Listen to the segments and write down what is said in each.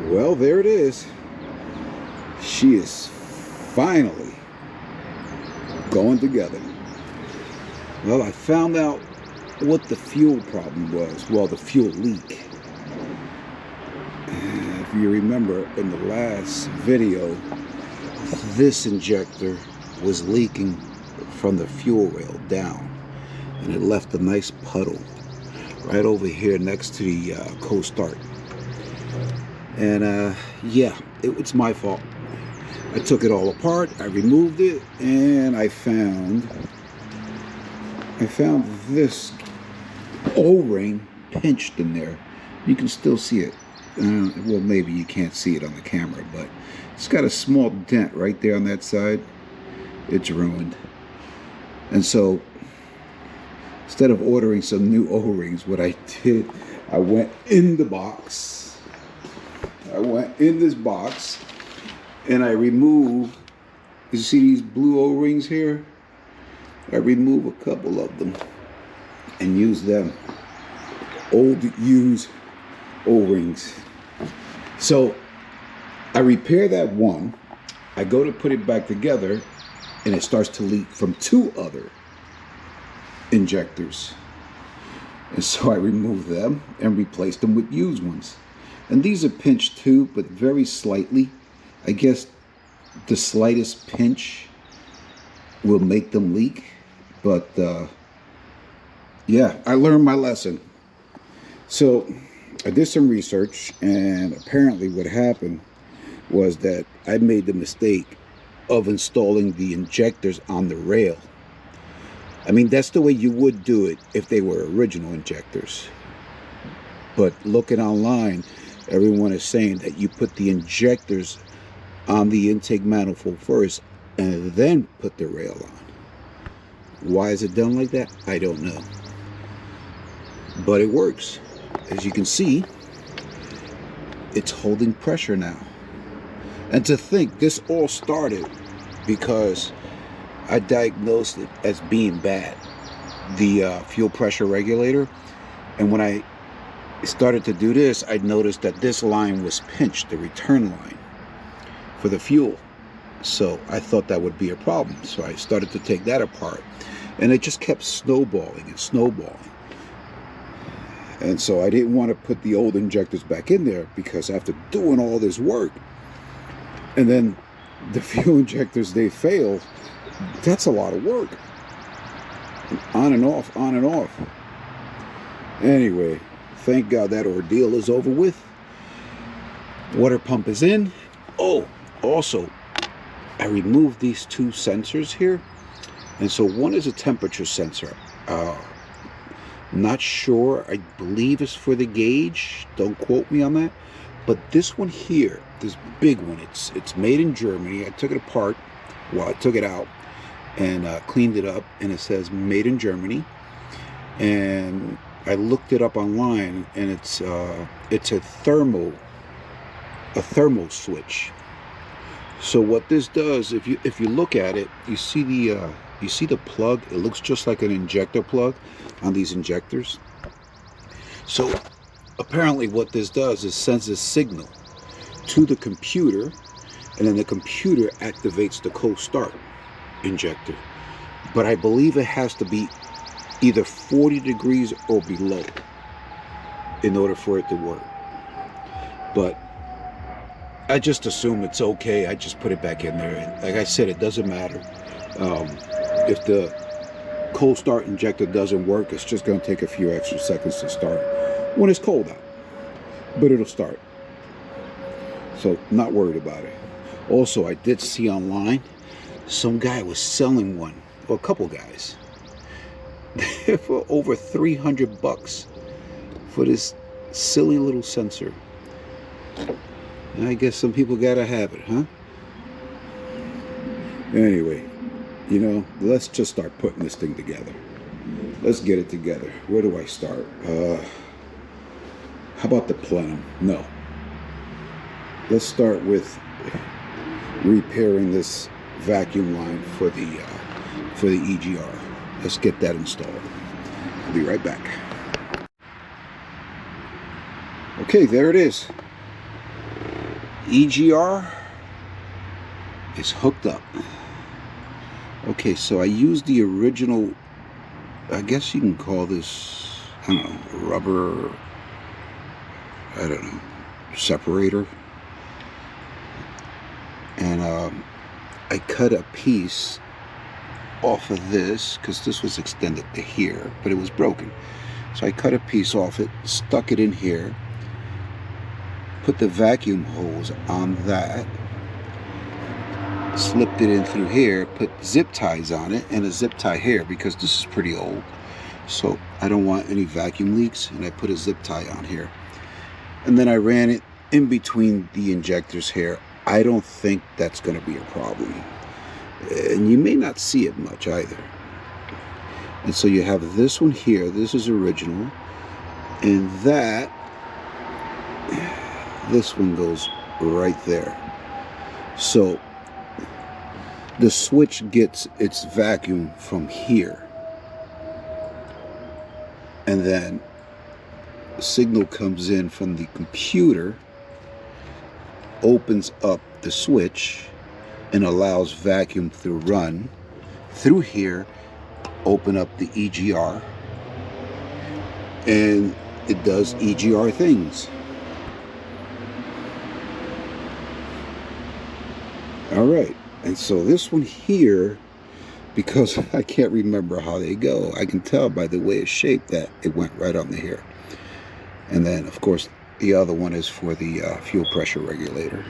Well, there it is. She is finally going together. Well, I found out what the fuel problem was. Well, the fuel leak. If you remember in the last video, this injector was leaking from the fuel rail down, and it left a nice puddle right over here next to the cold start. And yeah, it's my fault. I took it all apart, I removed it, and I found this O-ring pinched in there. You can still see it. Well, maybe you can't see it on the camera, but it's got a small dent right there on that side. It's ruined. And so instead of ordering some new O-rings, what I did, I went in the box. I went in this box and I removed, you see these blue O-rings here? I removed a couple of them and used them. Old used O-rings. So I repair that one, I go to put it back together, and it starts to leak from two other injectors. And so I removed them and replaced them with used ones. And these are pinched too, but very slightly. I guess the slightest pinch will make them leak. But yeah, I learned my lesson. So I did some research, and apparently what happened was that I made the mistake of installing the injectors on the rail. I mean, that's the way you would do it if they were original injectors. But looking online, everyone is saying that you put the injectors on the intake manifold first and then put the rail on. Why is it done like that? I don't know. But it works. As you can see, it's holding pressure now. And to think this all started because I diagnosed it as being bad, the fuel pressure regulator. And when I started to do this, I noticed that this line was pinched, the return line for the fuel. So I thought that would be a problem. So I started to take that apart, and it just kept snowballing and snowballing. And so I didn't want to put the old injectors back in there, because after doing all this work, and then the fuel injectors, they fail, that's a lot of work. On and off, on and off. Anyway, thank God that ordeal is over with. Water pump is in. Oh, also, I removed these two sensors here. And so one is a temperature sensor. Not sure, I believe it's for the gauge. Don't quote me on that. But this one here, this big one, it's made in Germany. I took it apart. Well, I took it out and cleaned it up, and it says made in Germany. And I looked it up online, and it's a thermal switch. So what this does, if you look at it, you see the plug. It looks just like an injector plug on these injectors. So apparently what this does is sends a signal to the computer, and then the computer activates the cold start injector. But I believe it has to be either 40 degrees or below in order for it to work. But I just assume it's okay. I just put it back in there. And like I said, it doesn't matter. If the cold start injector doesn't work, it's just going to take a few extra seconds to start when it's cold out. But it'll start. So not worried about it. Also, I did see online, some guy was selling one, or a couple guys, for over $300 for this silly little sensor. I guess some people gotta have it, huh? Anyway, you know, let's just start putting this thing together. Let's get it together. Where do I start? How about the plenum? No. Let's start with repairing this vacuum line for the EGR. Let's get that installed. I'll be right back. Okay, there it is. EGR is hooked up. Okay, so I used the original, I guess you can call this, I don't know, rubber, I don't know, separator. And I cut a piece off of this because this was extended to here, but it was broken. So I cut a piece off it, stuck it in here, put the vacuum hose on that, slipped it in through here, put zip ties on it, and a zip tie here because this is pretty old. So I don't want any vacuum leaks, and I put a zip tie on here. And then I ran it in between the injectors here. I don't think that's going to be a problem. And you may not see it much either. And so you have this one here. This is original. And that, this one goes right there. So the switch gets its vacuum from here. And then the signal comes in from the computer, opens up the switch, and allows vacuum to run through here, open up the EGR, and it does EGR things. All right, and so this one here, because I can't remember how they go, I can tell by the way it's shaped that it went right on here. And then, of course, the other one is for the fuel pressure regulator.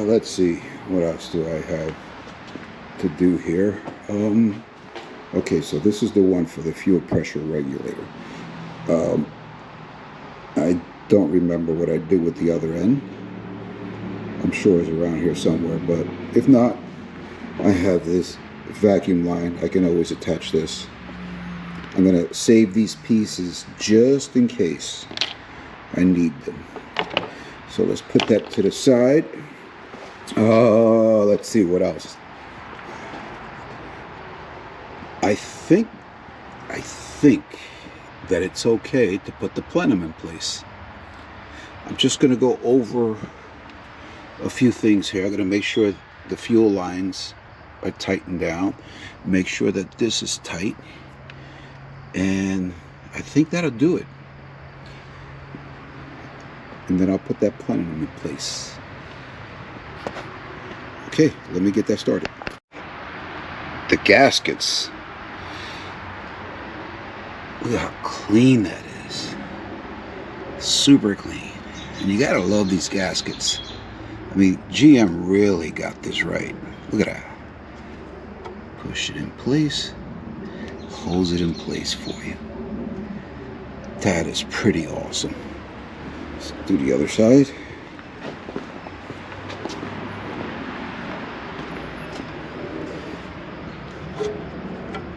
Let's see, what else do I have to do here? Okay, so this is the one for the fuel pressure regulator. I don't remember what I did with the other end. I'm sure it's around here somewhere, but if not, I have this vacuum line. I can always attach this. I'm going to save these pieces just in case I need them. So let's put that to the side. Let's see what else. I think that it's okay to put the plenum in place. I'm just going to go over a few things here. I'm going to make sure the fuel lines are tightened down. Make sure that this is tight. And I think that'll do it. And then I'll put that plenum in place. Okay, let me get that started. The gaskets. Look at how clean that is. Super clean. And you gotta love these gaskets. I mean, GM really got this right. Look at that. Push it in place. Holds it in place for you. That is pretty awesome. Let's do the other side.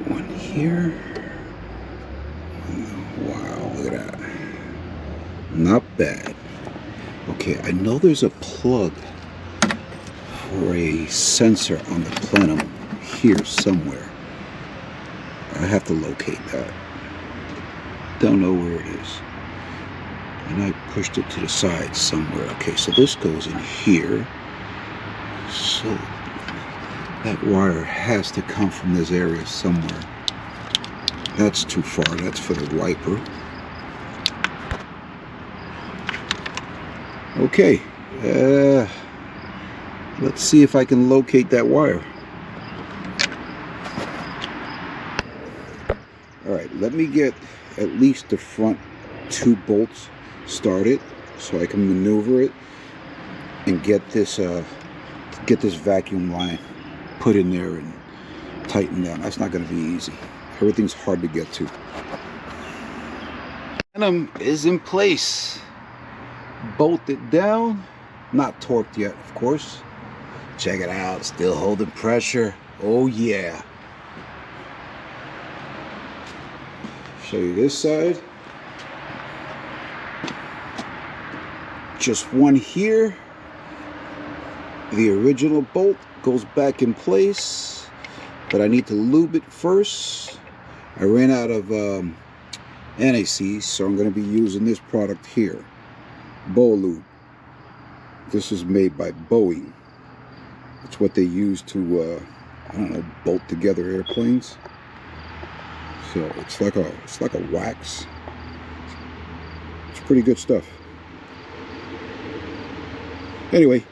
One here. Wow, look at that. Not bad. Okay, I know there's a plug for a sensor on the plenum here somewhere. I have to locate that. Don't know where it is. And I pushed it to the side somewhere. Okay, so this goes in here. So that wire has to come from this area somewhere. That's too far. That's for the wiper. Okay. Let's see if I can locate that wire. Alright, let me get at least the front 2 bolts started so I can maneuver it and get this vacuum line put in there and tighten down. That's not going to be easy. Everything's hard to get to. Plenum is in place. Bolted down. Not torqued yet, of course. Check it out. Still holding pressure. Oh yeah. Show you this side. Just one here. The original bolt goes back in place, but I need to lube it first. I ran out of NAC, so I'm going to be using this product here. bow lube. This is made by Boeing. It's what they use to I don't know, bolt together airplanes. So it's like a wax. It's pretty good stuff. Anyway,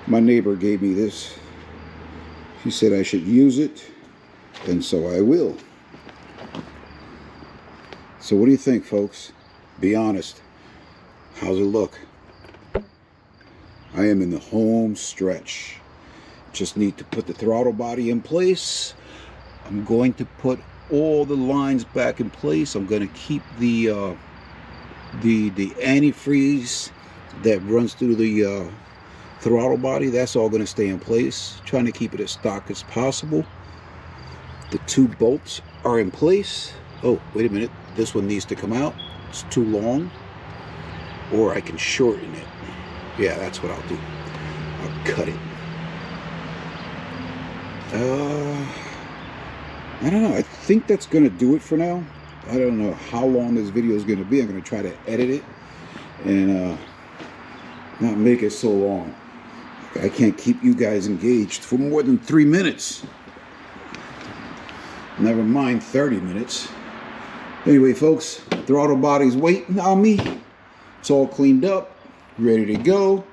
my neighbor gave me this. He said I should use it, and so I will. So what do you think, folks? Be honest. How's it look? I am in the home stretch. Just need to put the throttle body in place. I'm going to put all the lines back in place. I'm going to keep the antifreeze that runs through the throttle body. That's all going to stay in place. Trying to keep it as stock as possible. The 2 bolts are in place. Oh, wait a minute. This one needs to come out. It's too long. Or I can shorten it. Yeah, that's what I'll do. I'll cut it. I don't know. I think that's going to do it for now. I don't know how long this video is going to be. I'm going to try to edit it and not make it so long. I can't keep you guys engaged for more than 3 minutes. Never mind 30 minutes. Anyway, folks, throttle body's waiting on me. It's all cleaned up, ready to go.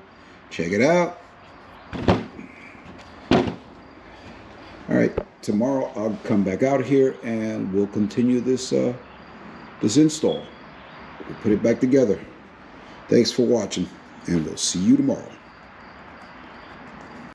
Check it out. All right, tomorrow I'll come back out here and we'll continue this this install. We'll put it back together. Thanks for watching, and we'll see you tomorrow.